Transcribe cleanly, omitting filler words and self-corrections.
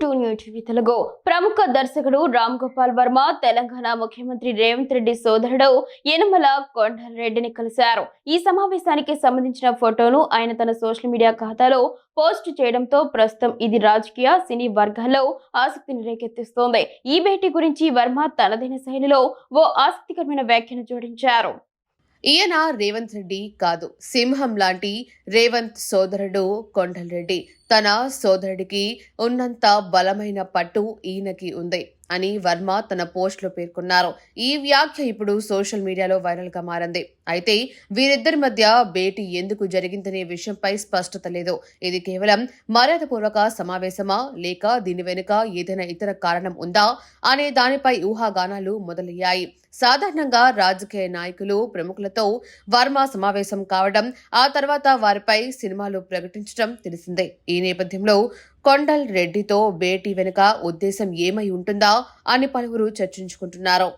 To new TV Telugu. ప్రముఖ దర్శకుడు రామ్ గోపాల్ వర్మ తెలంగాణ ముఖ్యమంత్రి రేవంత్ రెడ్డి సోదరుడు యనమల కొండలరెడ్డిని కలిశారు. ఈ సమావేశానికి సంబంధించిన ఫోటోను ఆయన తన సోషల్ మీడియా ఖాతాలో పోస్ట్ చేయడంతో ప్రస్తుతం ఇది రాజకీయ సినీ వర్గాల్లో ఆసక్తిని రేకెత్తిస్తోంది. ఈ భేటీ గురించి వర్మ తనదైన శైలిలో ఓ ఆసక్తికరమైన వ్యాఖ్యను జోడించారు. ఈయన రేవంత్ రెడ్డి కాదు, సింహం లాంటి రేవంత్ సోదరుడు కొండలరెడ్డి. తన సోదరుడికి ఉన్నంత బలమైన పట్టు ఈయనకి ఉంది అని వర్మ తన పోస్టులో పేర్కొన్నారు. ఈ వ్యాఖ్య ఇప్పుడు సోషల్ మీడియాలో వైరల్ గా మారింది. అయితే వీరిద్దరి మధ్య భేటీ ఎందుకు జరిగిందనే విషయంపై స్పష్టత లేదు. ఇది కేవలం మర్యాదపూర్వక సమావేశమా లేక దీని వెనుక ఏదైనా ఇతర కారణం ఉందా అనే దానిపై ఊహాగానాలు మొదలయ్యాయి. సాధారణంగా రాజకీయ నాయకులు ప్రముఖులతో వర్మ సమావేశం కావడం, ఆ తర్వాత వారిపై సినిమాలు ప్రకటించడం తెలిసిందే. ఈ నేపథ్యంలో కొండల్ రెడ్డితో భేటీ వెనుక ఉద్దేశం ఏమై ఉంటుందా అని పలువురు చర్చించుకుంటున్నారు.